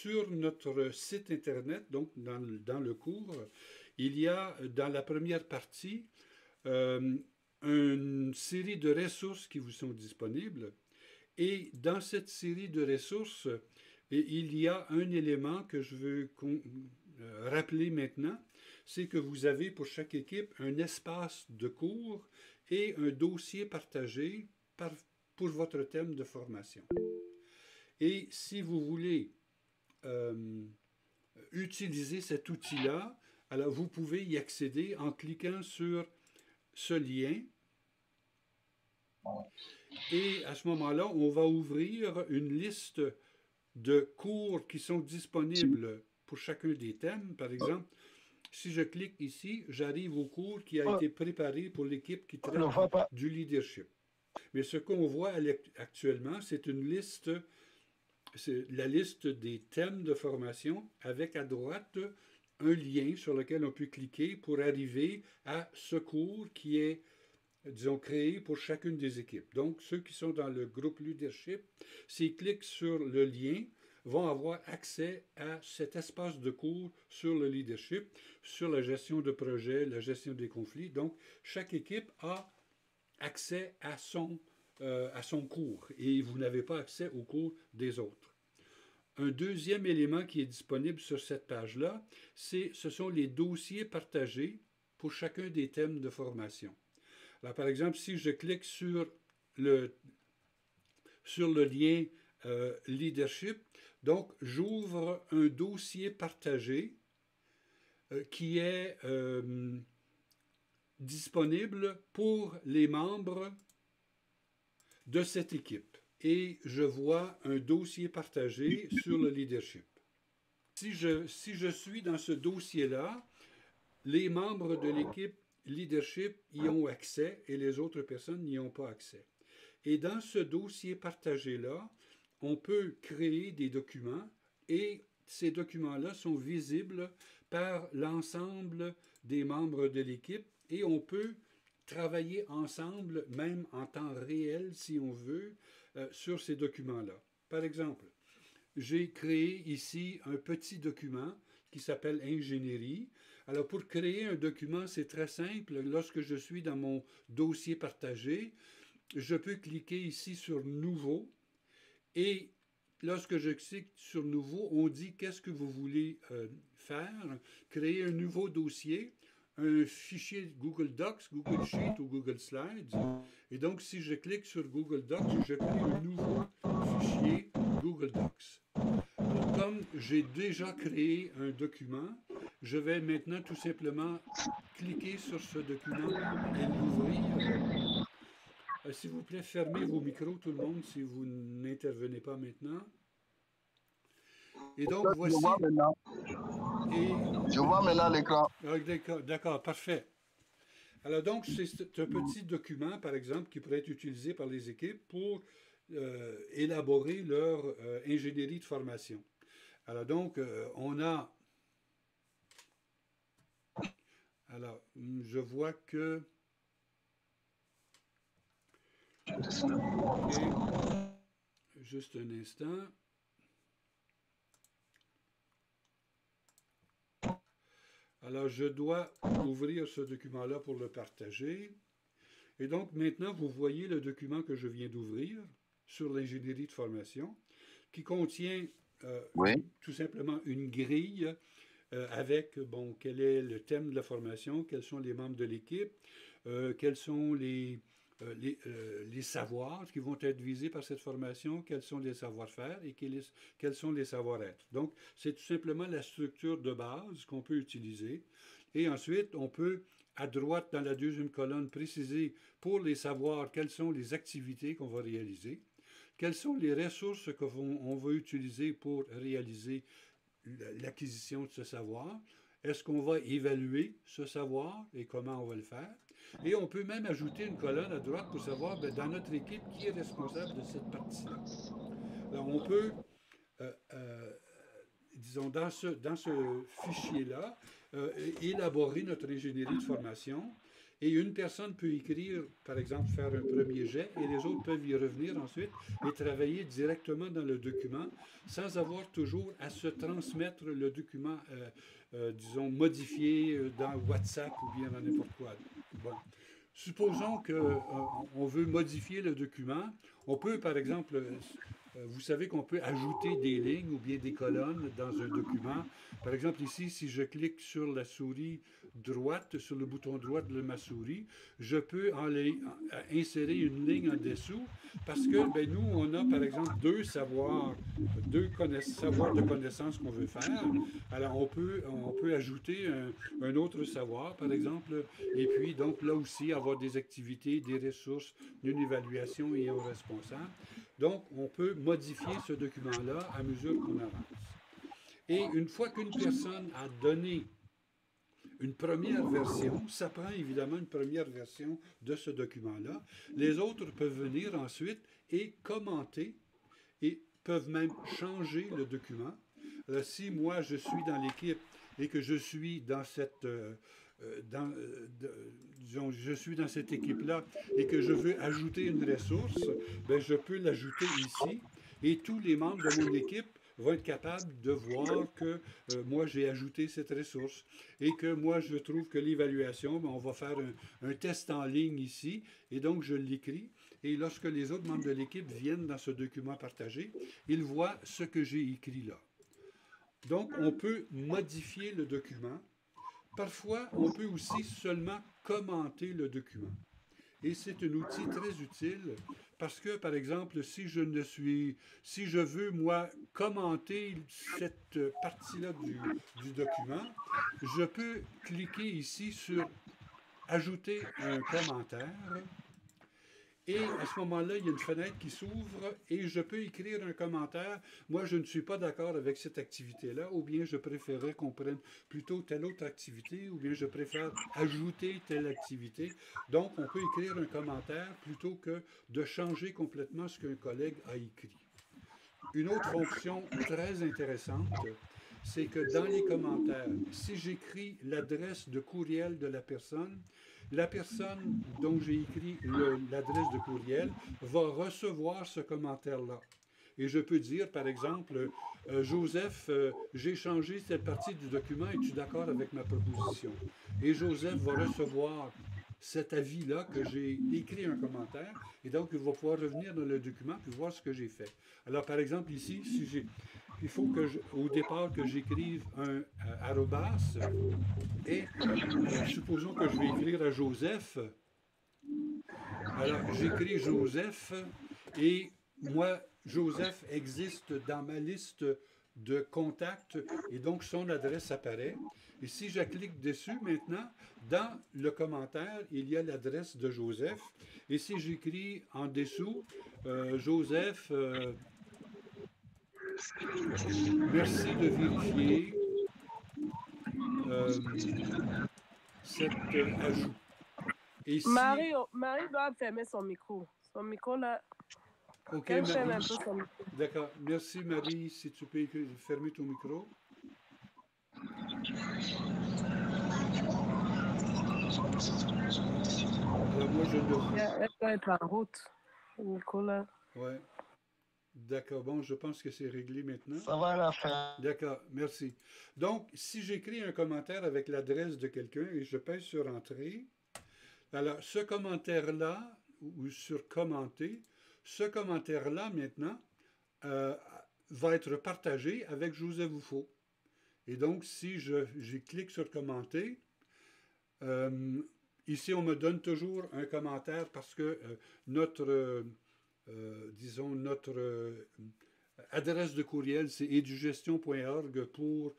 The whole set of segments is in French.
sur notre site Internet, donc dans le cours, il y a dans la première partie euh, une série de ressources qui vous sont disponibles. Et dans cette série de ressources, il y a un élément que je veux rappeler maintenant, c'est que vous avez pour chaque équipe un espace de cours et un dossier partagé pour votre thème de formation. Et si vous voulez euh, utiliser cet outil-là, alors vous pouvez y accéder en cliquant sur ce lien. Et à ce moment-là, on va ouvrir une liste de cours qui sont disponibles pour chacun des thèmes. Par exemple, si je clique ici, j'arrive au cours qui a été préparé pour l'équipe qui traite du leadership. Mais ce qu'on voit actuellement, c'est une liste, c'est la liste des thèmes de formation avec à droite un lien sur lequel on peut cliquer pour arriver à ce cours qui est, disons, créé pour chacune des équipes. Donc, ceux qui sont dans le groupe leadership, s'ils cliquent sur le lien, vont avoir accès à cet espace de cours sur le leadership, sur la gestion de projet, la gestion des conflits. Donc, chaque équipe a accès à son cours et vous n'avez pas accès au cours des autres. Un deuxième élément qui est disponible sur cette page-là, ce sont les dossiers partagés pour chacun des thèmes de formation. Alors, par exemple, si je clique le, sur le lien leadership, donc j'ouvre un dossier partagé qui est disponible pour les membres de cette équipe. Et je vois un dossier partagé sur le leadership. Si je suis dans ce dossier-là, les membres de l'équipe leadership y ont accès et les autres personnes n'y ont pas accès. Et dans ce dossier partagé-là, on peut créer des documents et ces documents-là sont visibles par l'ensemble des membres de l'équipe et on peut travailler ensemble, même en temps réel, si on veut, sur ces documents-là. Par exemple, j'ai créé ici un petit document qui s'appelle ingénierie. Alors, pour créer un document, c'est très simple. Lorsque je suis dans mon dossier partagé, je peux cliquer ici sur Nouveau et lorsque je clique sur Nouveau, on dit qu'est-ce que vous voulez faire, créer un nouveau dossier, un fichier Google Docs, Google Sheet ou Google Slides. Et donc, si je clique sur Google Docs, je crée un nouveau fichier Google Docs. Alors, comme j'ai déjà créé un document, je vais maintenant tout simplement cliquer sur ce document et l'ouvrir. S'il vous plaît, fermez vos micros, tout le monde, si vous n'intervenez pas maintenant. Et donc, voici. Je vois maintenant. Je vois maintenant l'écran. D'accord, parfait. Alors donc, c'est un petit document, par exemple, qui pourrait être utilisé par les équipes pour élaborer leur ingénierie de formation. Alors donc, on a... Alors, je vois que... Okay. Juste un instant. Alors, je dois ouvrir ce document-là pour le partager. Et donc, maintenant, vous voyez le document que je viens d'ouvrir sur l'ingénierie de formation, qui contient tout simplement une grille avec, bon, quel est le thème de la formation, quels sont les membres de l'équipe, quels sont les savoirs qui vont être visés par cette formation, quels sont les savoir-faire et quels sont les savoir-être. Donc, c'est tout simplement la structure de base qu'on peut utiliser. Et ensuite, on peut, à droite, dans la deuxième colonne, préciser pour les savoirs quelles sont les activités qu'on va réaliser, quelles sont les ressources qu'on va utiliser pour réaliser l'acquisition de ce savoir. Est-ce qu'on va évaluer ce savoir et comment on va le faire? Et on peut même ajouter une colonne à droite pour savoir, dans notre équipe, qui est responsable de cette partie-là. Alors, on peut disons, dans ce fichier-là, élaborer notre ingénierie de formation. Et une personne peut écrire, par exemple, faire un premier jet, et les autres peuvent y revenir ensuite et travailler directement dans le document sans avoir toujours à se transmettre le document, disons, modifié dans WhatsApp ou bien dans n'importe quoi. Bon. Supposons qu'on veut modifier le document. On peut, par exemple, vous savez qu'on peut ajouter des lignes ou bien des colonnes dans un document. Par exemple, ici, si je clique sur la souris droite, sur le bouton droit de ma souris, je peux insérer une ligne en dessous parce que ben, nous, on a, par exemple, deux savoirs de connaissances qu'on veut faire. Alors, on peut ajouter un autre savoir, par exemple, et puis, donc, là aussi, avoir des activités, des ressources, une évaluation et un responsable. Donc, on peut modifier ce document-là à mesure qu'on avance. Et une fois qu'une personne a donné une première version, ça prend évidemment une première version de ce document-là. Les autres peuvent venir ensuite et commenter et peuvent même changer le document. Alors, si moi je suis dans l'équipe et que je suis dans cette disons, je suis dans cette équipe-là et que je veux ajouter une ressource, ben, je peux l'ajouter ici et tous les membres de mon équipe vont être capables de voir que moi j'ai ajouté cette ressource et que moi je trouve que l'évaluation, ben, on va faire un test en ligne ici et donc je l'écris et lorsque les autres membres de l'équipe viennent dans ce document partagé, ils voient ce que j'ai écrit là. Donc on peut modifier le document. Parfois, on peut aussi seulement commenter le document. Et c'est un outil très utile parce que, par exemple, si je veux, moi, commenter cette partie-là du document, je peux cliquer ici sur Ajouter un commentaire. Et à ce moment-là, il y a une fenêtre qui s'ouvre et je peux écrire un commentaire. Moi, je ne suis pas d'accord avec cette activité-là, ou bien je préférerais qu'on prenne plutôt telle autre activité, ou bien je préfère ajouter telle activité. Donc, on peut écrire un commentaire plutôt que de changer complètement ce qu'un collègue a écrit. Une autre fonction très intéressante, c'est que dans les commentaires, si j'écris l'adresse de courriel de la personne dont j'ai écrit l'adresse de courriel va recevoir ce commentaire-là. Et je peux dire, par exemple, Joseph, j'ai changé cette partie du document, es-tu d'accord avec ma proposition? Et Joseph va recevoir cet avis-là que j'ai écrit un commentaire, et donc il va pouvoir revenir dans le document et voir ce que j'ai fait. Alors, par exemple, ici, il faut au départ que j'écrive un arrobas, et supposons que je vais écrire à Joseph. Alors, j'écris Joseph, et moi, Joseph existe dans ma liste de contacts, et donc son adresse apparaît. Et si je clique dessus maintenant, dans le commentaire, il y a l'adresse de Joseph. Et si j'écris en dessous, Joseph, merci de vérifier cet ajout. Et si... Marie doit fermer son micro. Son micro là. Ok, Elle ferme un Marie. peu son micro. D'accord. Merci, Marie. Si tu peux fermer ton micro. Alors, moi, je Elle doit être en route. Le micro là. Ouais. D'accord. Bon, je pense que c'est réglé maintenant. Ça va la faire. D'accord. Merci. Donc, si j'écris un commentaire avec l'adresse de quelqu'un et je pèse sur Entrée, alors ce commentaire-là, ou sur Commenter, ce commentaire-là, maintenant, va être partagé avec Joseph Wouffaut. Et donc, si je clique sur Commenter, ici, on me donne toujours un commentaire parce que notre adresse de courriel, c'est edugestion.org pour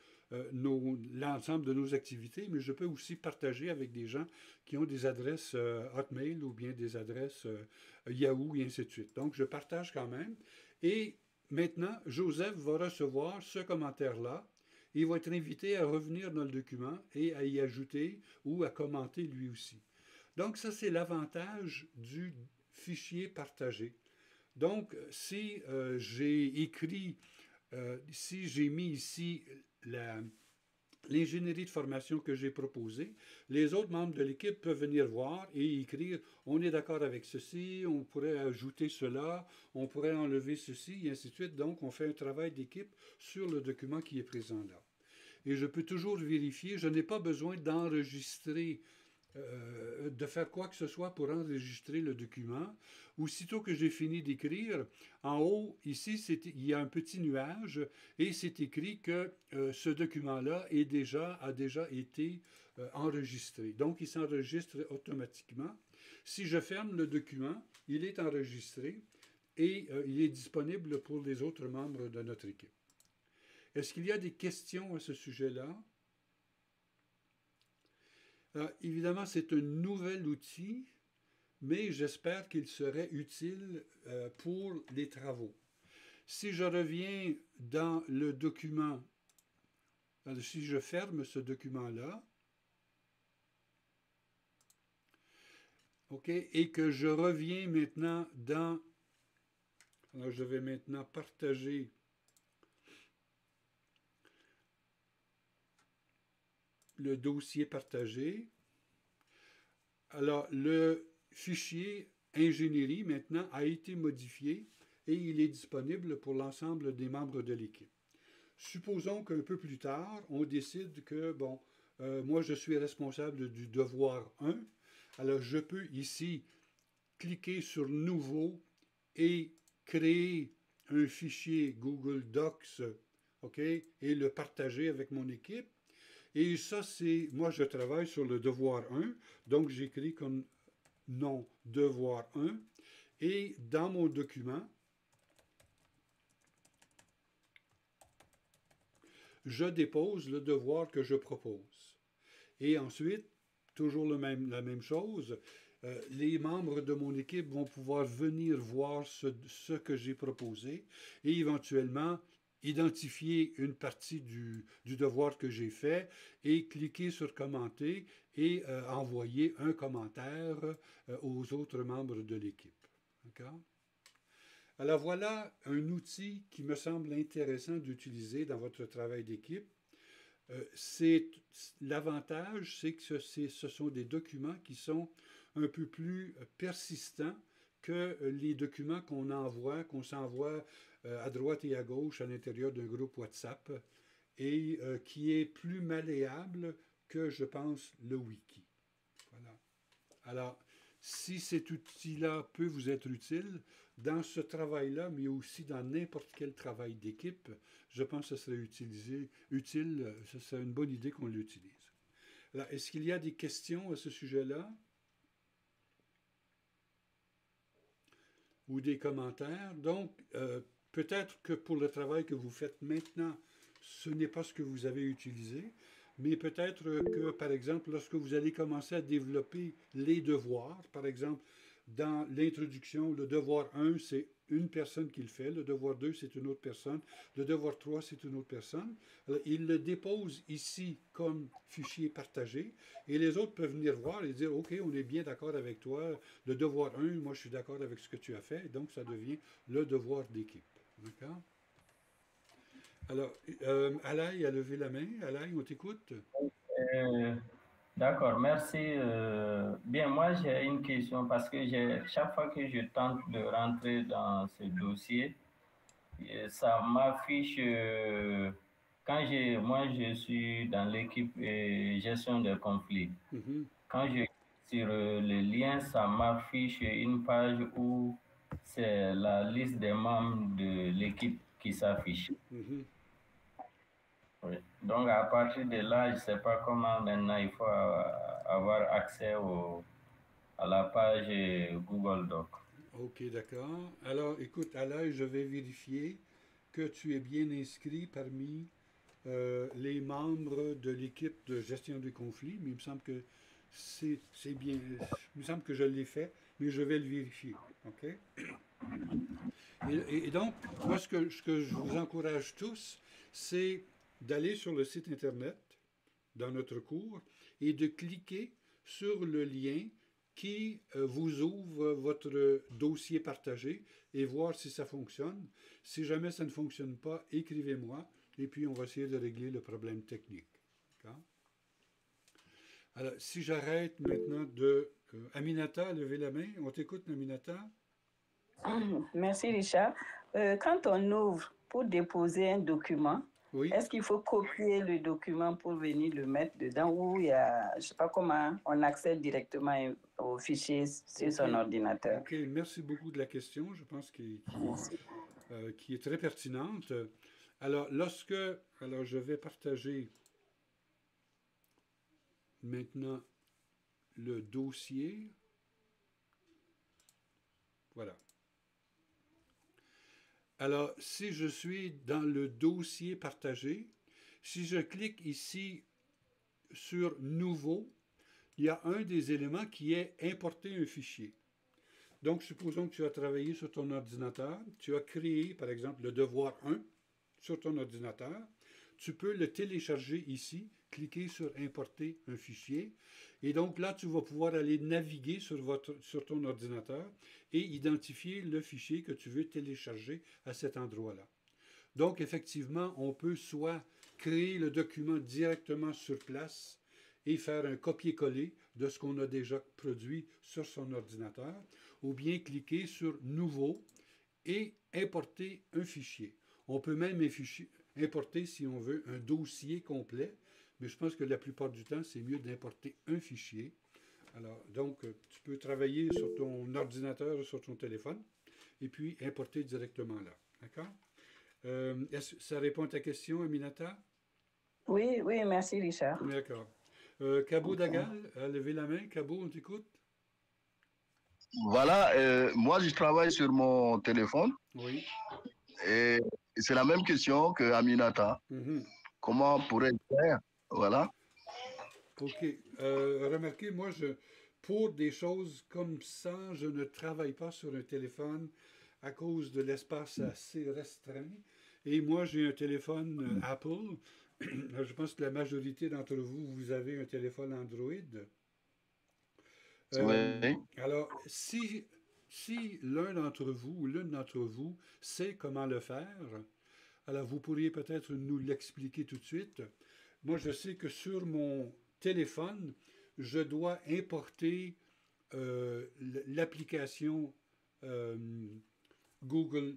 l'ensemble de nos activités, mais je peux aussi partager avec des gens qui ont des adresses Hotmail ou bien des adresses Yahoo et ainsi de suite. Donc, je partage quand même. Et maintenant, Joseph va recevoir ce commentaire-là. Il va être invité à revenir dans le document et à y ajouter ou à commenter lui aussi. Donc, ça, c'est l'avantage du fichier partagé. Donc, si j'ai écrit si j'ai mis ici l'ingénierie de formation que j'ai proposée, les autres membres de l'équipe peuvent venir voir et écrire on est d'accord avec ceci, on pourrait ajouter cela, on pourrait enlever ceci, et ainsi de suite. Donc, on fait un travail d'équipe sur le document qui est présent là. Et je peux toujours vérifier, je n'ai pas besoin d'enregistrer de faire quoi que ce soit pour enregistrer le document. Aussitôt que j'ai fini d'écrire, en haut, ici, il y a un petit nuage et c'est écrit que ce document-là a déjà été enregistré. Donc, il s'enregistre automatiquement. Si je ferme le document, il est enregistré et il est disponible pour les autres membres de notre équipe. Est-ce qu'il y a des questions à ce sujet-là? Évidemment, c'est un nouvel outil, mais j'espère qu'il serait utile pour les travaux. Si je reviens dans le document, si je ferme ce document-là, OK, et que je reviens maintenant dans... Alors, je vais maintenant partager le dossier partagé. Alors, le fichier ingénierie, maintenant, a été modifié et il est disponible pour l'ensemble des membres de l'équipe. Supposons qu'un peu plus tard, on décide que, bon, moi, je suis responsable du devoir 1. Alors, je peux ici cliquer sur Nouveau et créer un fichier Google Docs, OK, et le partager avec mon équipe. Et ça, c'est, moi, je travaille sur le devoir 1, donc j'écris comme nom devoir 1, et dans mon document, je dépose le devoir que je propose. Et ensuite, toujours la même chose, les membres de mon équipe vont pouvoir venir voir ce que j'ai proposé et éventuellement identifier une partie du devoir que j'ai fait et cliquer sur commenter et envoyer un commentaire aux autres membres de l'équipe. D'accord? Alors voilà un outil qui me semble intéressant d'utiliser dans votre travail d'équipe. L'avantage, c'est que ce sont des documents qui sont un peu plus persistants que les documents qu'on s'envoie à droite et à gauche à l'intérieur d'un groupe WhatsApp et qui est plus malléable que, je pense, le wiki. Voilà. Alors, si cet outil-là peut vous être utile, dans ce travail-là, mais aussi dans n'importe quel travail d'équipe, je pense que ce serait utile, ce serait une bonne idée qu'on l'utilise. Alors, est-ce qu'il y a des questions à ce sujet-là? Ou des commentaires? Donc, peut-être que pour le travail que vous faites maintenant, ce n'est pas ce que vous avez utilisé, mais peut-être que, par exemple, lorsque vous allez commencer à développer les devoirs, par exemple, dans l'introduction, le devoir 1, c'est une personne qui le fait, le devoir 2, c'est une autre personne, le devoir 3, c'est une autre personne. Alors, il le dépose ici comme fichier partagé, et les autres peuvent venir voir et dire, OK, on est bien d'accord avec toi, le devoir 1, moi je suis d'accord avec ce que tu as fait, et donc ça devient le devoir d'équipe. D'accord? Alors, Alain a levé la main. Alain, on t'écoute? Euh, D'accord, merci. Bien, moi j'ai une question parce que chaque fois que je tente de rentrer dans ce dossier, ça m'affiche, moi je suis dans l'équipe gestion des conflits. Quand je clique sur le lien, ça m'affiche une page où c'est la liste des membres de l'équipe qui s'affiche. Oui. Donc, à partir de là, je ne sais pas comment maintenant il faut avoir accès à la page Google Doc. OK, d'accord. Alors, écoute, Alain, je vais vérifier que tu es bien inscrit parmi les membres de l'équipe de gestion des conflits, mais il me semble que c'est bien. Il me semble que je l'ai fait, mais je vais le vérifier. OK? Et donc, moi, ce que je vous encourage tous, c'est d'aller sur le site Internet, dans notre cours, et de cliquer sur le lien qui vous ouvre votre dossier partagé et voir si ça fonctionne. Si jamais ça ne fonctionne pas, écrivez-moi et puis on va essayer de régler le problème technique. D'accord? Alors, si j'arrête maintenant de... Aminata, levez la main. On t'écoute, Aminata. Merci, Richard. Quand on ouvre pour déposer un document, oui. Est-ce qu'il faut copier le document pour venir le mettre dedans ou il y a, je ne sais pas comment on accède directement au fichier sur son ordinateur? OK, merci beaucoup de la question. Je pense qui est très pertinente. Alors, alors je vais partager maintenant le dossier. Voilà. Alors, si je suis dans le dossier partagé, si je clique ici sur « Nouveau », il y a un des éléments qui est « Importer un fichier ». Donc, supposons que tu as travaillé sur ton ordinateur, tu as créé, par exemple, le devoir 1 sur ton ordinateur. Tu peux le télécharger ici, cliquer sur « Importer un fichier ». Et donc là, tu vas pouvoir aller naviguer sur ton ordinateur et identifier le fichier que tu veux télécharger à cet endroit-là. Donc, effectivement, on peut soit créer le document directement sur place et faire un copier-coller de ce qu'on a déjà produit sur son ordinateur, ou bien cliquer sur « Nouveau » et importer un fichier. On peut même importer, si on veut, un dossier complet, mais je pense que la plupart du temps, c'est mieux d'importer un fichier. Alors, donc, tu peux travailler sur ton ordinateur ou sur ton téléphone, et puis importer directement là. D'accord? Est-ce que ça répond à ta question, Aminata? Oui, oui, merci, Richard. D'accord. Cabo Dagal, levez la main. Cabo, on t'écoute? Voilà, moi, je travaille sur mon téléphone. Oui. Et c'est la même question que Aminata. Comment pourrais-je faire? Voilà. OK. Remarquez, moi, pour des choses comme ça, je ne travaille pas sur un téléphone à cause de l'espace assez restreint. Et moi, j'ai un téléphone Apple. Je pense que la majorité d'entre vous, vous avez un téléphone Android. Oui. Alors, si l'un d'entre vous ou l'une d'entre vous sait comment le faire, alors vous pourriez peut-être nous l'expliquer tout de suite. Moi, je sais que sur mon téléphone, je dois importer l'application Google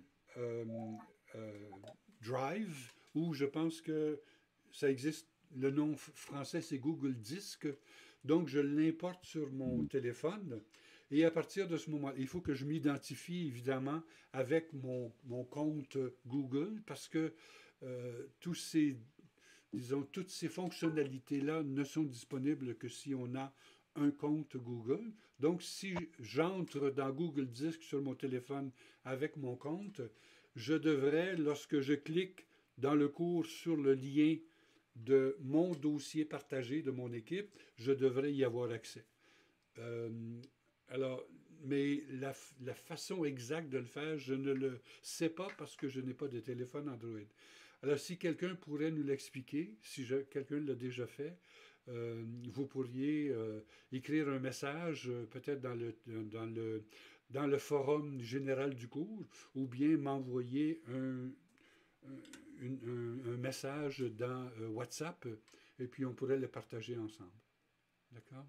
Drive, où je pense que ça existe, le nom français c'est Google Disc, donc je l'importe sur mon téléphone, et à partir de ce moment, il faut que je m'identifie évidemment avec mon compte Google, parce que toutes ces fonctionnalités-là ne sont disponibles que si on a un compte Google. Donc, si j'entre dans Google Disc sur mon téléphone avec mon compte, je devrais, lorsque je clique dans le cours sur le lien de mon dossier partagé de mon équipe, je devrais y avoir accès. Mais la façon exacte de le faire, je ne le sais pas parce que je n'ai pas de téléphone Android. Alors, si quelqu'un pourrait nous l'expliquer, si quelqu'un l'a déjà fait, vous pourriez écrire un message, peut-être dans le forum général du cours, ou bien m'envoyer un message dans WhatsApp, et puis on pourrait le partager ensemble. D'accord?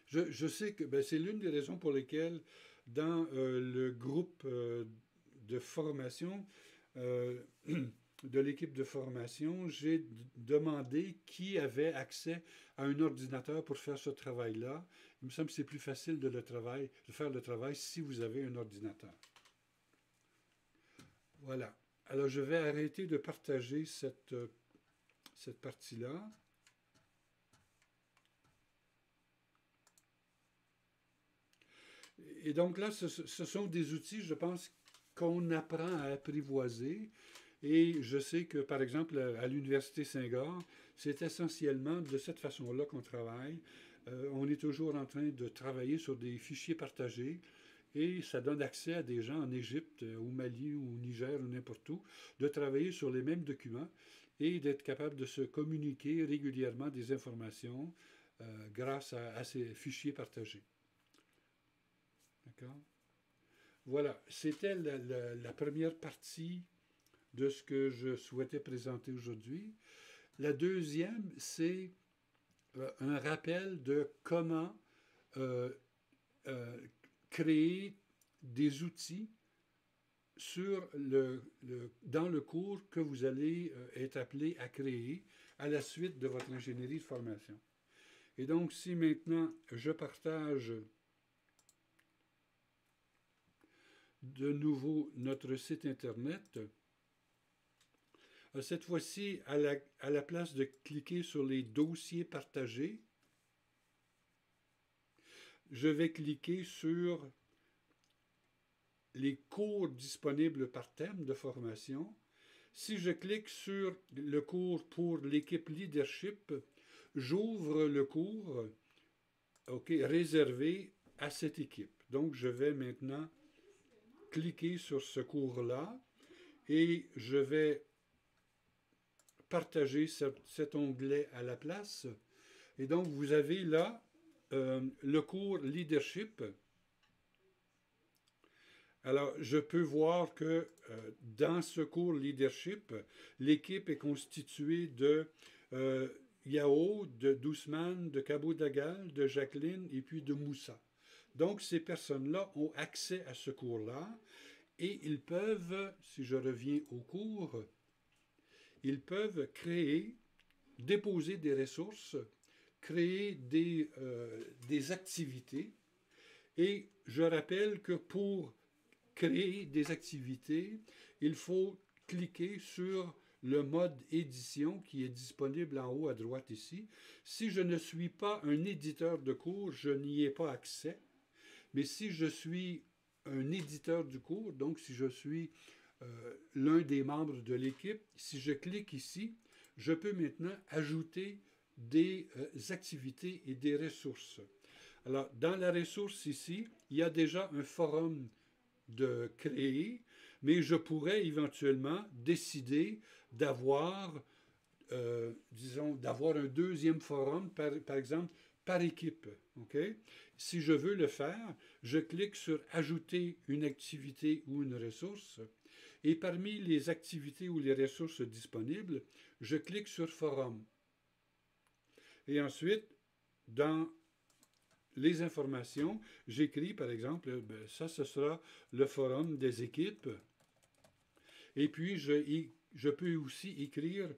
Je sais que c'est l'une des raisons pour lesquelles, dans le groupe de formation, de l'équipe de formation, j'ai demandé qui avait accès à un ordinateur pour faire ce travail-là. Il me semble que c'est plus facile de faire le travail si vous avez un ordinateur. Voilà. Alors, je vais arrêter de partager cette partie-là. Et donc là, ce sont des outils, je pense, qu'on apprend à apprivoiser. Et je sais que, par exemple, à l'Université Saint-Gall, c'est essentiellement de cette façon-là qu'on travaille. On est toujours en train de travailler sur des fichiers partagés et ça donne accès à des gens en Égypte, au Mali, ou au Niger, ou n'importe où, de travailler sur les mêmes documents et d'être capable de se communiquer régulièrement des informations grâce à ces fichiers partagés. D'accord? Voilà, c'était la première partie de ce que je souhaitais présenter aujourd'hui. La deuxième, c'est un rappel de comment créer des outils dans le cours que vous allez être appelé à créer à la suite de votre ingénierie de formation. Et donc, si maintenant je partage de nouveau notre site Internet, cette fois-ci, à la place de cliquer sur les dossiers partagés, je vais cliquer sur les cours disponibles par thème de formation. Si je clique sur le cours pour l'équipe leadership, j'ouvre le cours réservé à cette équipe. Donc, je vais maintenant cliquer sur ce cours-là et je vais partager cet onglet à la place. Et donc, vous avez là le cours leadership. Alors, je peux voir que dans ce cours leadership, l'équipe est constituée de Yao, de Doucman, de Cabo Dagal, de Jacqueline et puis de Moussa. Donc, ces personnes-là ont accès à ce cours-là et ils peuvent, si je reviens au cours, ils peuvent créer, déposer des ressources, créer des activités. Et je rappelle que pour créer des activités, il faut cliquer sur le mode édition qui est disponible en haut à droite ici. Si je ne suis pas un éditeur de cours, je n'y ai pas accès. Mais si je suis un éditeur du cours, donc si je suis l'un des membres de l'équipe, si je clique ici, je peux maintenant ajouter des activités et des ressources. Alors, dans la ressource ici, il y a déjà un forum de créer, mais je pourrais éventuellement décider d'avoir, d'avoir un deuxième forum, par exemple, par équipe. Okay? Si je veux le faire, je clique sur « Ajouter une activité ou une ressource » et parmi les activités ou les ressources disponibles, je clique sur « Forum ». Et ensuite, dans les informations, j'écris par exemple, ça ce sera le forum des équipes. Et puis, je peux aussi écrire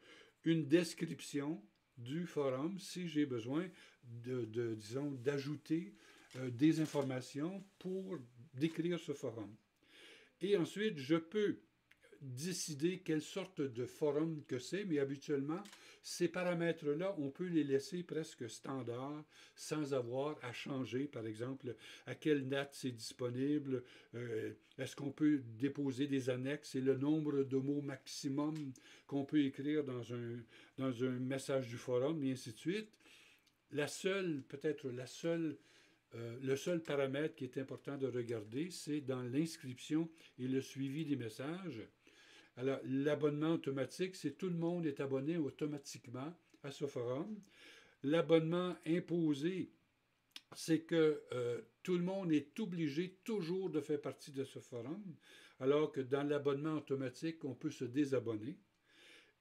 une description du forum si j'ai besoin disons, d'ajouter des informations pour décrire ce forum. Et ensuite, je peux décider quelle sorte de forum que c'est, mais habituellement, ces paramètres-là, on peut les laisser presque standards sans avoir à changer, par exemple, à quelle date c'est disponible, est-ce qu'on peut déposer des annexes et le nombre de mots maximum qu'on peut écrire dans un message du forum, et ainsi de suite. Le seul paramètre qui est important de regarder, c'est dans l'inscription et le suivi des messages. Alors, l'abonnement automatique, c'est tout le monde est abonné automatiquement à ce forum. L'abonnement imposé, c'est que tout le monde est obligé toujours de faire partie de ce forum, alors que dans l'abonnement automatique, on peut se désabonner.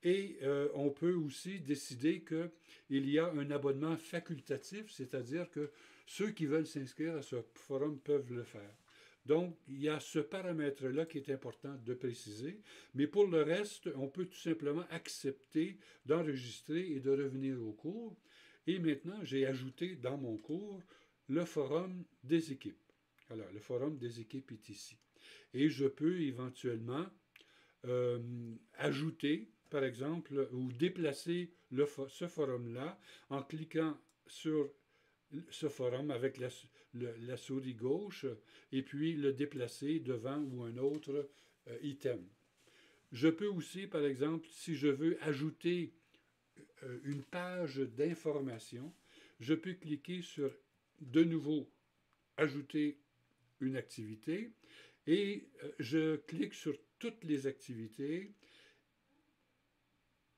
Et on peut aussi décider qu'il y a un abonnement facultatif, c'est-à-dire que ceux qui veulent s'inscrire à ce forum peuvent le faire. Donc, il y a ce paramètre-là qui est important de préciser, mais pour le reste, on peut tout simplement accepter d'enregistrer et de revenir au cours. Et maintenant, j'ai ajouté dans mon cours le forum des équipes. Alors, le forum des équipes est ici. Et je peux éventuellement ajouter, par exemple, ou déplacer ce forum-là en cliquant sur ce forum avec la souris gauche et puis le déplacer devant ou un autre item. Je peux aussi, par exemple, si je veux ajouter une page d'information, je peux cliquer sur, de nouveau, ajouter une activité et je clique sur toutes les activités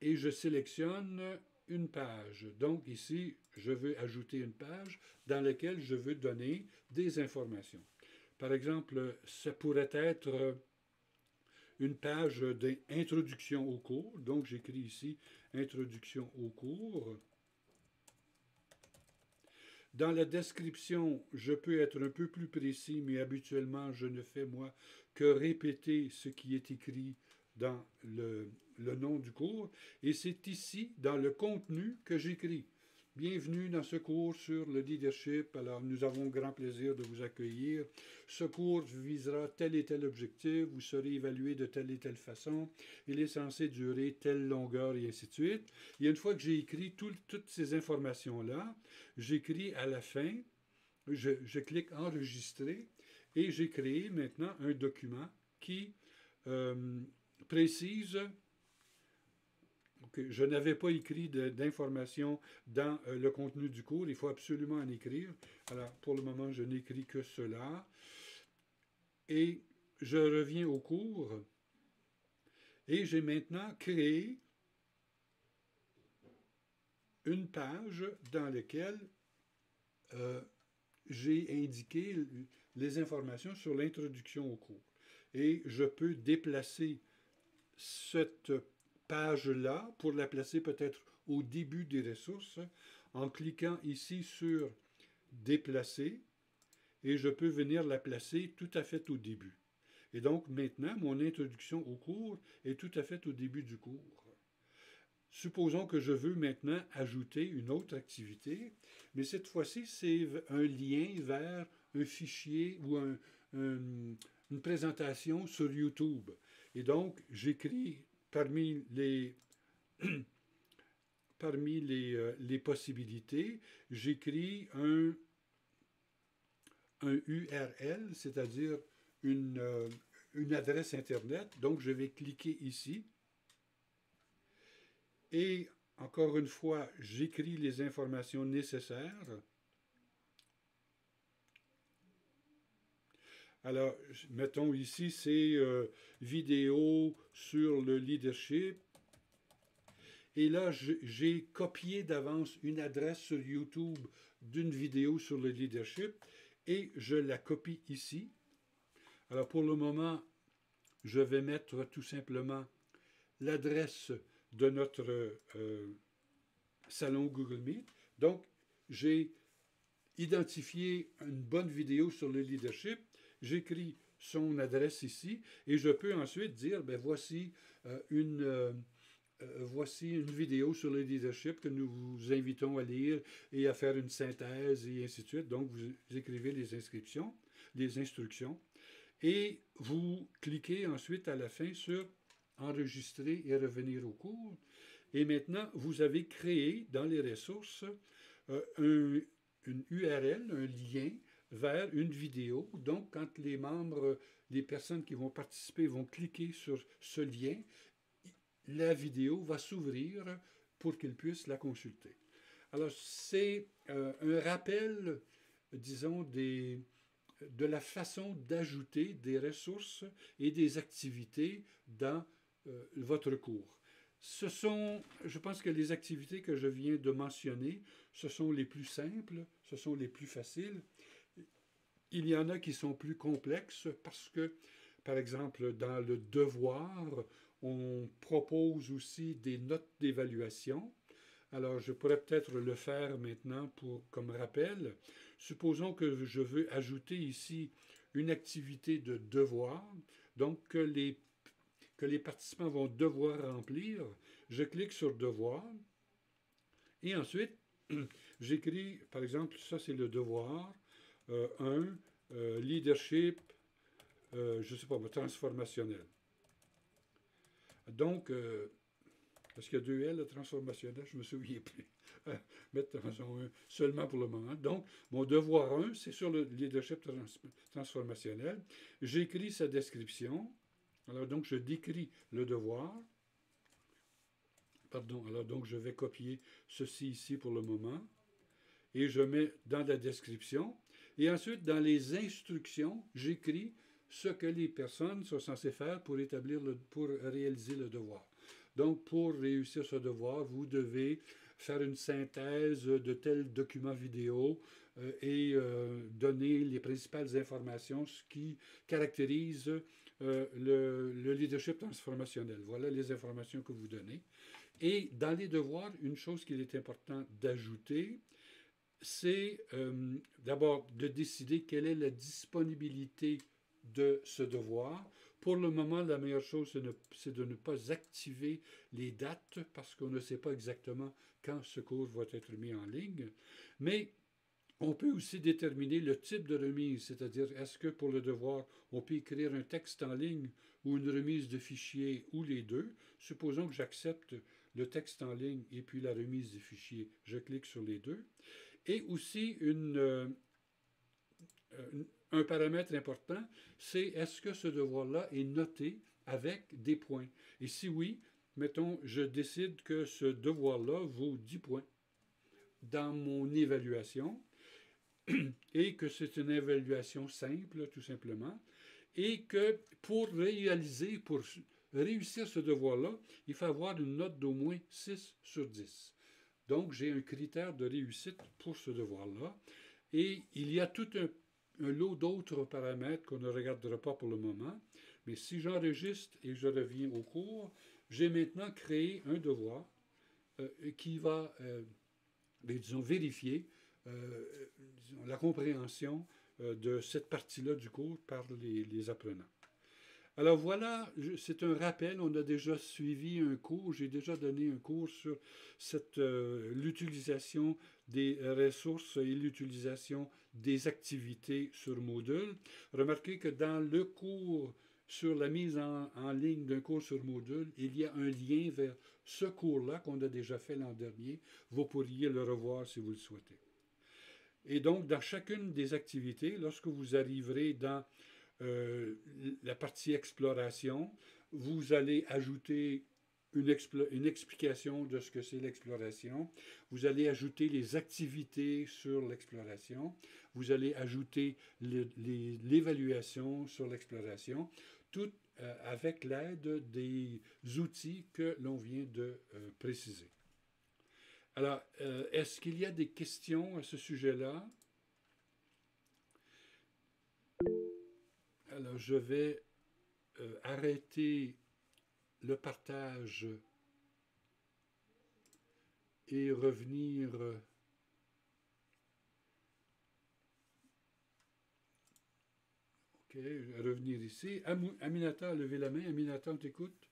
et je sélectionne une page. Donc ici, je veux ajouter une page dans laquelle je veux donner des informations. Par exemple, ça pourrait être une page d'introduction au cours. Donc j'écris ici « Introduction au cours ». Dans la description, je peux être un peu plus précis, mais habituellement, je ne fais, moi, que répéter ce qui est écrit dans le nom du cours. Et c'est ici, dans le contenu, que j'écris. Bienvenue dans ce cours sur le leadership. Alors, nous avons grand plaisir de vous accueillir. Ce cours visera tel et tel objectif. Vous serez évalué de telle et telle façon. Il est censé durer telle longueur et ainsi de suite. Et une fois que j'ai écrit toutes ces informations-là, j'écris à la fin, je clique enregistrer et j'ai créé maintenant un document qui précise que je n'avais pas écrit d'informations dans le contenu du cours. Il faut absolument en écrire. Alors, pour le moment, je n'écris que cela. Et je reviens au cours. Et j'ai maintenant créé une page dans laquelle j'ai indiqué les informations sur l'introduction au cours. Et je peux déplacer cette page-là pour la placer peut-être au début des ressources en cliquant ici sur « Déplacer » et je peux venir la placer tout à fait au début. Et donc maintenant, mon introduction au cours est tout à fait au début du cours. Supposons que je veux maintenant ajouter une autre activité, mais cette fois-ci, c'est un lien vers un fichier ou une présentation sur YouTube. Et donc, j'écris parmi les possibilités, j'écris un URL, c'est-à-dire une adresse Internet. Donc, je vais cliquer ici. Et, encore une fois, j'écris les informations nécessaires. Alors, mettons ici, c'est vidéo sur le leadership. Et là, j'ai copié d'avance une adresse sur YouTube d'une vidéo sur le leadership et je la copie ici. Alors, pour le moment, je vais mettre tout simplement l'adresse de notre salon Google Meet. Donc, j'ai identifié une bonne vidéo sur le leadership. J'écris son adresse ici et je peux ensuite dire, ben voici une vidéo sur le leadership que nous vous invitons à lire et à faire une synthèse et ainsi de suite. Donc, vous écrivez les instructions et vous cliquez ensuite à la fin sur enregistrer et revenir au cours. Et maintenant, vous avez créé dans les ressources une URL, un lien vers une vidéo. Donc, quand les membres, les personnes qui vont participer vont cliquer sur ce lien, la vidéo va s'ouvrir pour qu'ils puissent la consulter. Alors, c'est un rappel, disons, de la façon d'ajouter des ressources et des activités dans votre cours. Ce sont, je pense que les activités que je viens de mentionner, ce sont les plus simples, ce sont les plus faciles. Il y en a qui sont plus complexes parce que, par exemple, dans le devoir, on propose aussi des notes d'évaluation. Alors, je pourrais peut-être le faire maintenant comme rappel. Supposons que je veux ajouter ici une activité de devoir, donc que les participants vont devoir remplir. Je clique sur « Devoir » et ensuite, j'écris, par exemple, ça c'est le devoir, leadership, je ne sais pas, transformationnel. Donc, parce qu'il y a deux L, transformationnel, je ne me souviens plus. Mettre seulement pour le moment. Donc, mon devoir 1, c'est sur le leadership transformationnel. J'écris sa description. Alors, donc, je décris le devoir. Pardon, alors, donc, je vais copier ceci ici pour le moment. Et je mets dans la description. Et ensuite, dans les instructions, j'écris ce que les personnes sont censées faire pour réaliser le devoir. Donc, pour réussir ce devoir, vous devez faire une synthèse de tel document vidéo et donner les principales informations, ce qui caractérise le leadership transformationnel. Voilà les informations que vous donnez. Et dans les devoirs, une chose qu'il est important d'ajouter, c'est d'abord de décider quelle est la disponibilité de ce devoir. Pour le moment, la meilleure chose, c'est de ne pas activer les dates parce qu'on ne sait pas exactement quand ce cours va être mis en ligne. Mais on peut aussi déterminer le type de remise, c'est-à-dire est-ce que pour le devoir, on peut écrire un texte en ligne ou une remise de fichiers ou les deux. Supposons que j'accepte le texte en ligne et puis la remise des fichiers. Je clique sur les deux. Et aussi un paramètre important, c'est est-ce que ce devoir-là est noté avec des points. Et si oui, mettons, je décide que ce devoir-là vaut 10 points dans mon évaluation et que c'est une évaluation simple, tout simplement, et que pour réussir ce devoir-là, il faut avoir une note d'au moins 6 sur 10. Donc, j'ai un critère de réussite pour ce devoir-là. Et il y a tout un lot d'autres paramètres qu'on ne regardera pas pour le moment. Mais si j'enregistre et je reviens au cours, j'ai maintenant créé un devoir qui va, disons, vérifier la compréhension de cette partie-là du cours par les apprenants. Alors voilà, c'est un rappel, on a déjà suivi un cours, j'ai déjà donné un cours sur l'utilisation des ressources et l'utilisation des activités sur Moodle. Remarquez que dans le cours sur la mise en ligne d'un cours sur Moodle, il y a un lien vers ce cours-là qu'on a déjà fait l'an dernier. Vous pourriez le revoir si vous le souhaitez. Et donc, dans chacune des activités, lorsque vous arriverez dans la partie exploration, vous allez ajouter une explication de ce que c'est l'exploration. Vous allez ajouter les activités sur l'exploration. Vous allez ajouter l'évaluation sur l'exploration, tout avec l'aide des outils que l'on vient de préciser. Alors, est-ce qu'il y a des questions à ce sujet-là? Alors, je vais arrêter le partage et revenir. OK, revenir ici. Aminata a levé la main. Aminata, on t'écoute.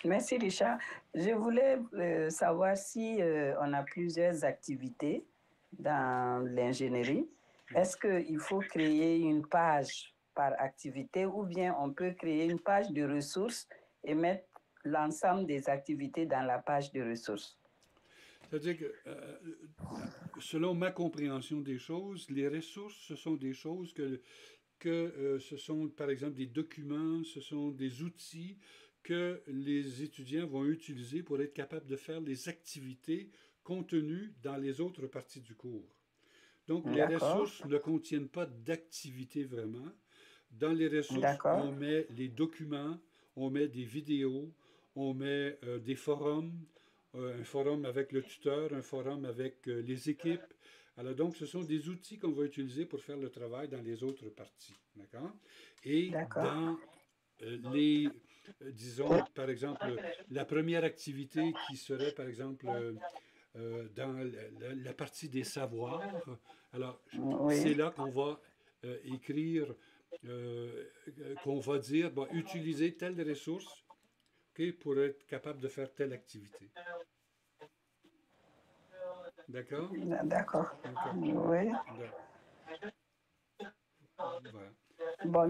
Merci, Richard. Je voulais savoir si on a plusieurs activités dans l'ingénierie. Est-ce qu'il faut créer une page par activité ou bien on peut créer une page de ressources et mettre l'ensemble des activités dans la page de ressources? C'est-à-dire que, selon ma compréhension des choses, les ressources, ce sont des choses ce sont, par exemple, des documents, ce sont des outils que les étudiants vont utiliser pour être capables de faire les activités contenues dans les autres parties du cours. Donc, les ressources ne contiennent pas d'activité vraiment. Dans les ressources, on met les documents, on met des vidéos, on met des forums, un forum avec le tuteur, un forum avec les équipes. Alors, donc, ce sont des outils qu'on va utiliser pour faire le travail dans les autres parties. D'accord? Et dans disons, par exemple, la première activité qui serait, par exemple, dans la partie des savoirs. Alors, c'est là qu'on va écrire, qu'on va dire, utiliser telle ressource pour être capable de faire telle activité. D'accord? D'accord. Oui. Voilà. Bon,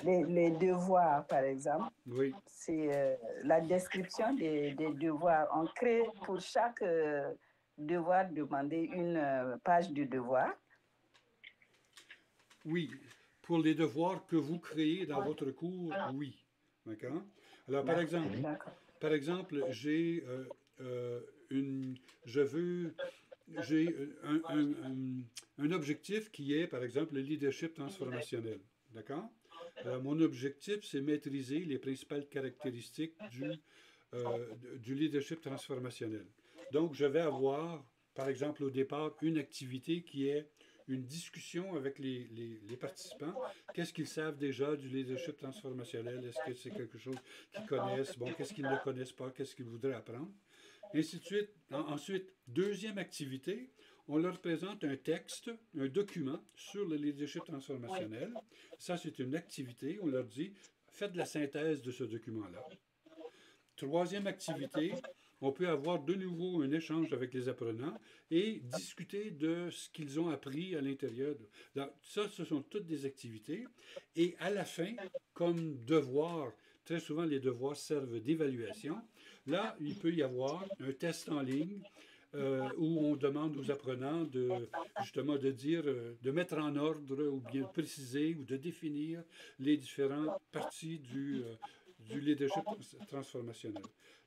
les devoirs, par exemple, oui. C'est la description des devoirs. On crée pour chaque devoir demander une page de devoir. Oui, pour les devoirs que vous créez dans votre cours, oui. D'accord? Alors, par exemple, j'ai un objectif qui est, par exemple, le leadership transformationnel. D'accord? Alors, mon objectif, c'est maîtriser les principales caractéristiques du leadership transformationnel. Donc, je vais avoir, par exemple, au départ, une activité qui est une discussion avec les participants. Qu'est-ce qu'ils savent déjà du leadership transformationnel? Est-ce que c'est quelque chose qu'ils connaissent? Bon, qu'est-ce qu'ils ne connaissent pas? Qu'est-ce qu'ils voudraient apprendre? Et ainsi de suite. Ensuite, deuxième activité, on leur présente un texte, un document sur le leadership transformationnel. Ça, c'est une activité. On leur dit, faites la synthèse de ce document-là. Troisième activité, on peut avoir de nouveau un échange avec les apprenants et discuter de ce qu'ils ont appris à l'intérieur. Ça, ce sont toutes des activités. Et à la fin, comme devoir, très souvent les devoirs servent d'évaluation, là, il peut y avoir un test en ligne où on demande aux apprenants justement de dire, de mettre en ordre ou bien de préciser ou de définir les différentes parties du leadership transformationnel.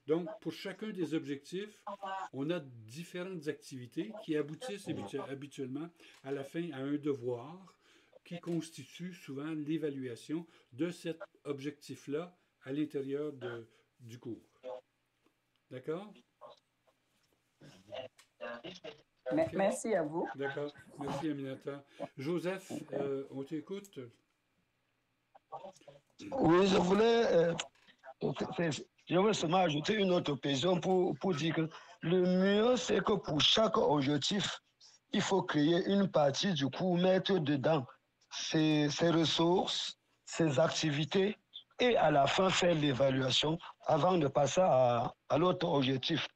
Donc, pour chacun des objectifs, on a différentes activités qui aboutissent habituellement à la fin à un devoir qui constitue souvent l'évaluation de cet objectif-là à l'intérieur du cours. D'accord? Merci à vous. D'accord. Merci, Aminata. Joseph, on t'écoute. Oui, je voulais seulement ajouter une autre opinion pour dire que le mieux, c'est que pour chaque objectif, il faut créer une partie du cours, mettre dedans ses ressources, ses activités et à la fin faire l'évaluation avant de passer à l'autre objectif.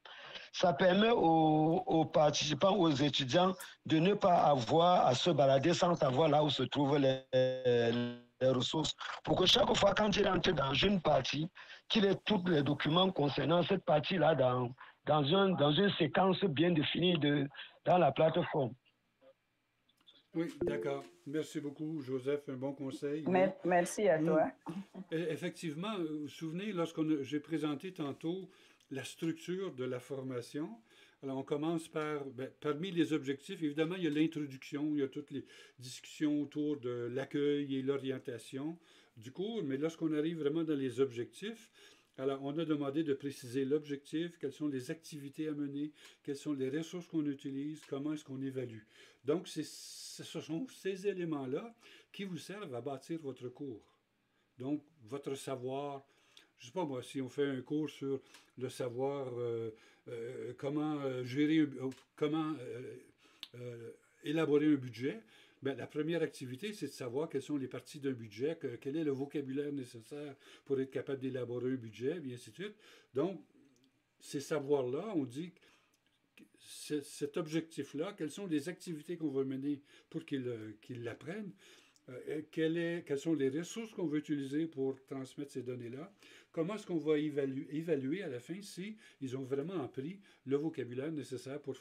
Ça permet aux participants, aux étudiants de ne pas avoir à se balader sans savoir là où se trouvent les ressources. Pour que chaque fois, quand il entre dans une partie, qu'il ait tous les documents concernant cette partie-là dans une séquence bien définie dans la plateforme. Oui, d'accord. Merci beaucoup, Joseph. Un bon conseil. Merci à toi. Effectivement, vous vous souvenez, j'ai présenté tantôt la structure de la formation. Alors, on commence parmi les objectifs, évidemment, il y a l'introduction, il y a toutes les discussions autour de l'accueil et l'orientation du cours, mais lorsqu'on arrive vraiment dans les objectifs, alors on a demandé de préciser l'objectif, quelles sont les activités à mener, quelles sont les ressources qu'on utilise, comment est-ce qu'on évalue. Donc, ce sont ces éléments-là qui vous servent à bâtir votre cours. Donc, votre savoir. Je ne sais pas moi, si on fait un cours sur le savoir, comment élaborer un budget, bien, la première activité, c'est de savoir quelles sont les parties d'un budget, quel est le vocabulaire nécessaire pour être capable d'élaborer un budget, et ainsi de suite. Donc, ces savoirs-là, on dit cet objectif-là, quelles sont les activités qu'on va mener pour qu'ils l'apprennent, quelles sont les ressources qu'on va utiliser pour transmettre ces données-là, comment est-ce qu'on va évaluer à la fin si ils ont vraiment appris le vocabulaire nécessaire pour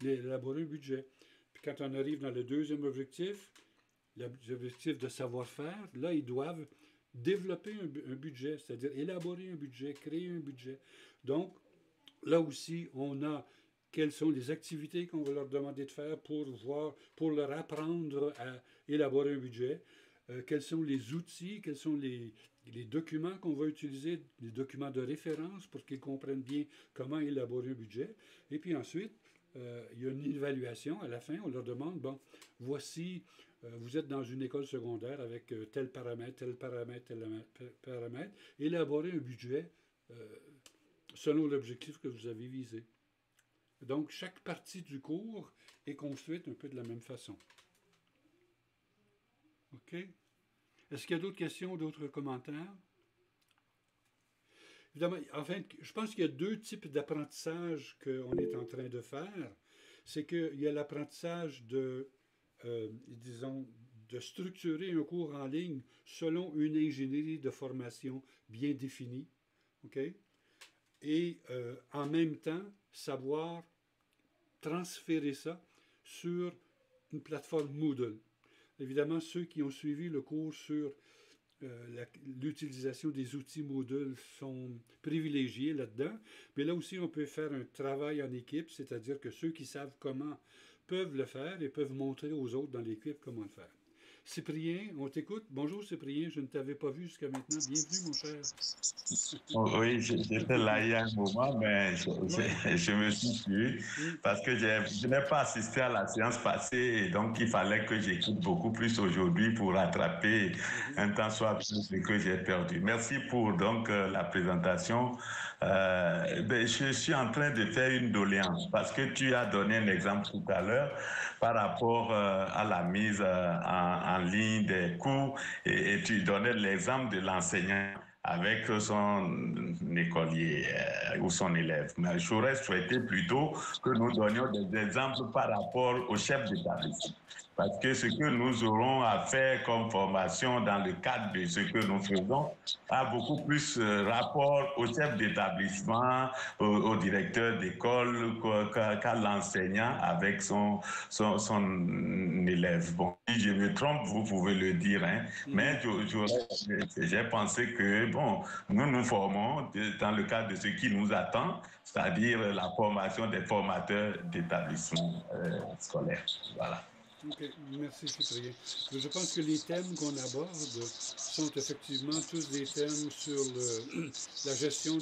élaborer un budget. Puis quand on arrive dans le deuxième objectif, l'objectif de savoir-faire, là, ils doivent développer un budget, c'est-à-dire élaborer un budget, créer un budget. Donc, là aussi, on a quelles sont les activités qu'on va leur demander de faire pour leur apprendre à élaborer un budget, quels sont les outils, quels sont les documents qu'on va utiliser, les documents de référence pour qu'ils comprennent bien comment élaborer un budget. Et puis ensuite, il y a une évaluation à la fin, on leur demande, bon, voici, vous êtes dans une école secondaire avec tel paramètre, tel paramètre, tel paramètre, élaborer un budget selon l'objectif que vous avez visé. Donc, chaque partie du cours est construite un peu de la même façon. OK? Est-ce qu'il y a d'autres questions, d'autres commentaires? Évidemment, enfin, je pense qu'il y a deux types d'apprentissage qu'on est en train de faire. C'est qu'il y a l'apprentissage disons, de structurer un cours en ligne selon une ingénierie de formation bien définie. OK? Et en même temps, savoir transférer ça sur une plateforme Moodle. Évidemment, ceux qui ont suivi le cours sur l'utilisation des outils Moodle sont privilégiés là-dedans, mais là aussi, on peut faire un travail en équipe, c'est-à-dire que ceux qui savent comment peuvent le faire et peuvent montrer aux autres dans l'équipe comment le faire. Cyprien, on t'écoute. Bonjour Cyprien, je ne t'avais pas vu jusqu'à maintenant. Bienvenue mon cher. Oui, j'étais là il y a un moment, mais je me suis tué parce que je n'ai pas assisté à la séance passée et donc il fallait que j'écoute beaucoup plus aujourd'hui pour rattraper un temps soit plus ce que j'ai perdu. Merci pour donc la présentation. Je suis en train de faire une doléance parce que tu as donné un exemple tout à l'heure par rapport à la mise en ligne des cours et tu donnais l'exemple de l'enseignant avec son écolier ou son élève. Mais j'aurais souhaité plutôt que nous donnions des exemples par rapport au chef d'établissement. Parce que ce que nous aurons à faire comme formation dans le cadre de ce que nous faisons a beaucoup plus rapport au chef d'établissement, au directeur d'école qu'à l'enseignant avec son élève. Bon, si je me trompe, vous pouvez le dire, hein, mais j'ai pensé que, bon, nous nous formons dans le cadre de ce qui nous attend, c'est-à-dire la formation des formateurs d'établissements scolaires. Voilà. Okay. Merci Cyprien. Je pense que les thèmes qu'on aborde sont effectivement tous des thèmes sur la gestion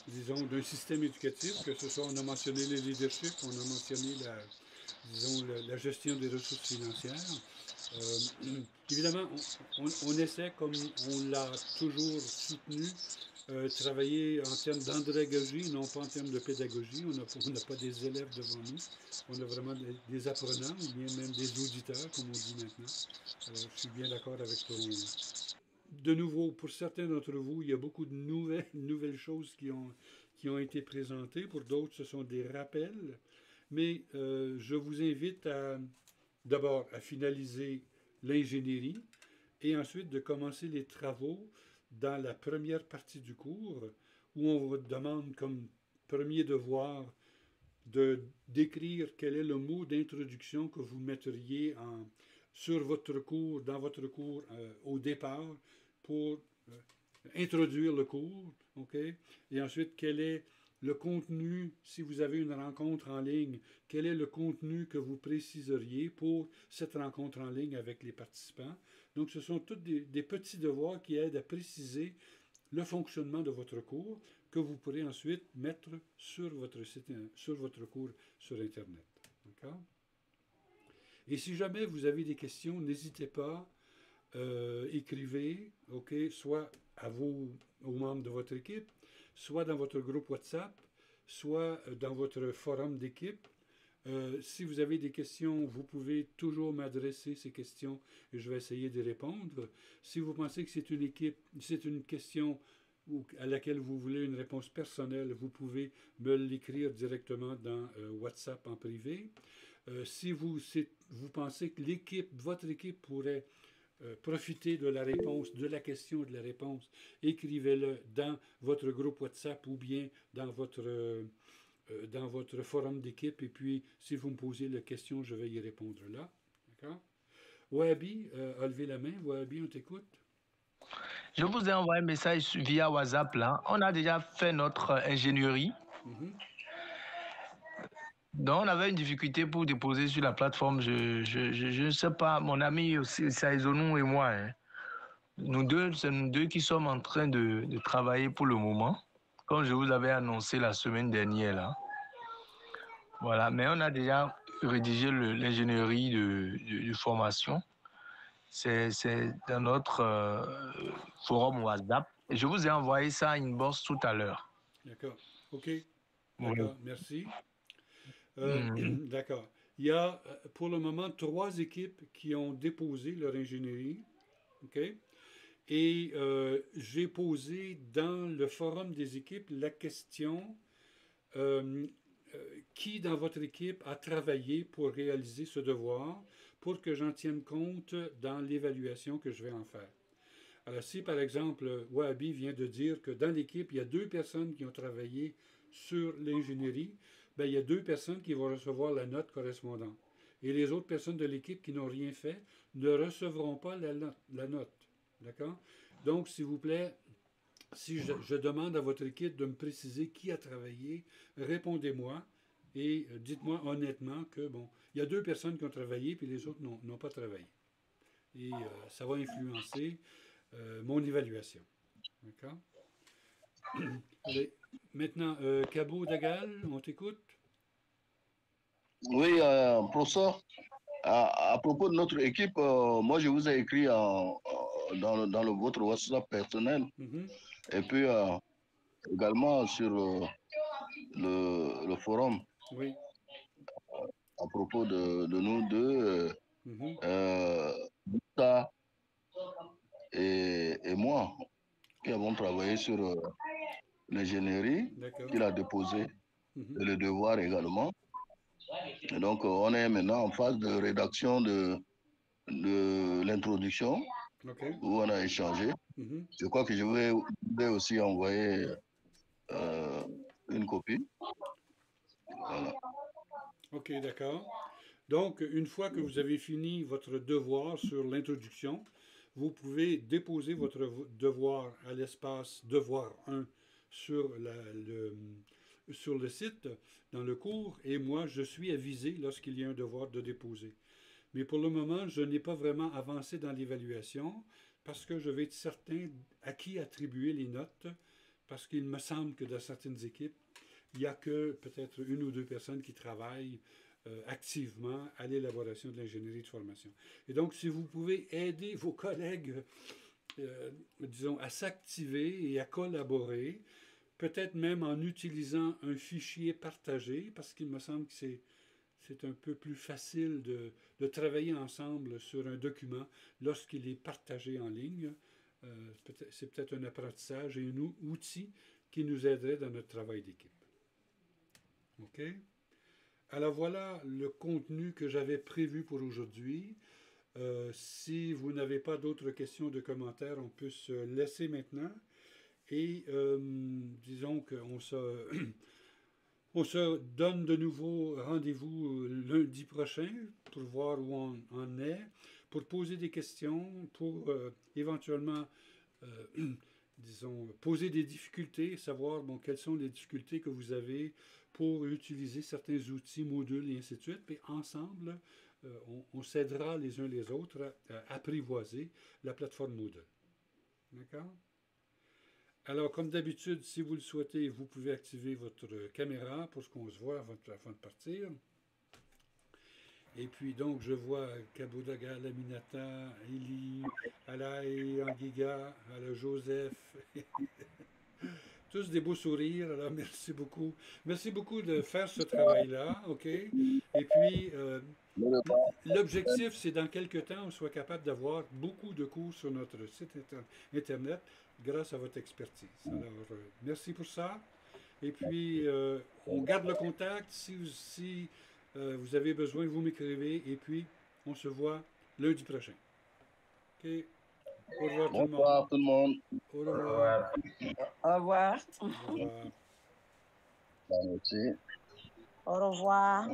disons, d'un système éducatif, que ce soit, on a mentionné le leadership, on a mentionné la gestion des ressources financières. Évidemment, on essaie, comme on l'a toujours soutenu, travailler en termes d'andragogie, non pas en termes de pédagogie. On n'a pas des élèves devant nous. On a vraiment des apprenants, ou bien même des auditeurs, comme on dit maintenant. Alors, je suis bien d'accord avec ton... De nouveau, pour certains d'entre vous, il y a beaucoup de nouvelles choses qui ont été présentées. Pour d'autres, ce sont des rappels. Mais je vous invite d'abord à finaliser l'ingénierie et ensuite de commencer les travaux dans la première partie du cours, où on vous demande comme premier devoir d'écrire quel est le mot d'introduction que vous mettriez sur votre cours, dans votre cours au départ, pour introduire le cours, ok? Et ensuite, quel est le contenu, si vous avez une rencontre en ligne, quel est le contenu que vous préciseriez pour cette rencontre en ligne avec les participants. Donc, ce sont tous des petits devoirs qui aident à préciser le fonctionnement de votre cours que vous pourrez ensuite mettre sur votre site, sur votre cours sur Internet. D'accord? Et si jamais vous avez des questions, n'hésitez pas, écrivez, ok, soit à vous, aux membres de votre équipe, soit dans votre groupe WhatsApp, soit dans votre forum d'équipe. Si vous avez des questions, vous pouvez toujours m'adresser ces questions et je vais essayer de répondre. Si vous pensez que c'est une question à laquelle vous voulez une réponse personnelle, vous pouvez me l'écrire directement dans WhatsApp en privé. Si vous pensez que votre équipe pourrait profiter de la réponse, de la question, de la réponse, écrivez-le dans votre groupe WhatsApp ou bien dans votre forum d'équipe. Et puis, si vous me posez la question, je vais y répondre là. D'accord? Wahabi a levé la main. Wahabi, on t'écoute. Je vous ai envoyé un message via WhatsApp là. On a déjà fait notre ingénierie. Donc, on avait une difficulté pour déposer sur la plateforme. Je ne sais pas, mon ami aussi, Saïzonou et moi, hein. C'est nous deux qui sommes en train de travailler pour le moment, comme je vous avais annoncé la semaine dernière. Là. Voilà, mais on a déjà rédigé l'ingénierie de formation. C'est dans notre forum WhatsApp. Et je vous ai envoyé ça à inbox tout à l'heure. D'accord, ok. D'accord, merci. D'accord. Il y a pour le moment 3 équipes qui ont déposé leur ingénierie. OK? Et j'ai posé dans le forum des équipes la question qui dans votre équipe a travaillé pour réaliser ce devoir pour que j'en tienne compte dans l'évaluation que je vais en faire. Alors si par exemple Wahabi vient de dire que dans l'équipe, il y a 2 personnes qui ont travaillé sur l'ingénierie, ben, il y a 2 personnes qui vont recevoir la note correspondante. Et les autres personnes de l'équipe qui n'ont rien fait ne recevront pas la note. D'accord? Donc, s'il vous plaît, si je demande à votre équipe de me préciser qui a travaillé, répondez-moi et dites-moi honnêtement que, bon, il y a 2 personnes qui ont travaillé puis les autres n'ont pas travaillé. et ça va influencer mon évaluation. D'accord? Allez, maintenant, Cabo Dagal, on t'écoute? Oui, professeur, à propos de notre équipe, moi je vous ai écrit dans votre WhatsApp personnel et puis également sur le forum. Oui. À propos de nous deux, Bouta et moi, qui avons travaillé sur l'ingénierie qu'il a déposé, et le devoir également. Et donc, on est maintenant en phase de rédaction de l'introduction, où on a échangé. Je crois que je vais aussi envoyer une copie. Voilà. OK, d'accord. Donc, une fois que vous avez fini votre devoir sur l'introduction, vous pouvez déposer votre devoir à l'espace devoir 1 sur le site, dans le cours, et moi, je suis avisé lorsqu'il y a un devoir de déposer. Mais pour le moment, je n'ai pas vraiment avancé dans l'évaluation parce que je vais être certain à qui attribuer les notes, parce qu'il me semble que dans certaines équipes, il n'y a que peut-être une ou deux personnes qui travaillent activement à l'élaboration de l'ingénierie de formation. Et donc, si vous pouvez aider vos collègues, disons, à s'activer et à collaborer, peut-être même en utilisant un fichier partagé, parce qu'il me semble que c'est un peu plus facile de travailler ensemble sur un document lorsqu'il est partagé en ligne. C'est peut-être un apprentissage et un outil qui nous aiderait dans notre travail d'équipe. OK? Alors voilà le contenu que j'avais prévu pour aujourd'hui. Si vous n'avez pas d'autres questions de commentaires, on peut se laisser maintenant. Et disons qu'on on se donne de nouveau rendez-vous lundi prochain pour voir où on en est, pour poser des questions, pour éventuellement, disons, poser des difficultés, savoir quelles sont les difficultés que vous avez pour utiliser certains outils, modules et ainsi de suite. Puis ensemble, on s'aidera les uns les autres à apprivoiser la plateforme Moodle. D'accord? Alors, comme d'habitude, si vous le souhaitez, vous pouvez activer votre caméra pour qu'on se voit avant de partir. Et puis, donc, je vois Cabo Dagal, Aminata, Eli, Alaï, Anguiga, Joseph. Tous des beaux sourires, alors merci beaucoup. Merci beaucoup de faire ce travail-là, OK? Et puis, l'objectif, c'est dans quelques temps, on soit capable d'avoir beaucoup de cours sur notre site Internet grâce à votre expertise. Alors, merci pour ça. Et puis, on garde le contact. Si vous avez besoin, vous m'écrivez. Et puis, on se voit lundi prochain. OK? Au revoir tout le monde. Bonsoir tout le monde. Au revoir. Au revoir. Au revoir. Merci. Au revoir.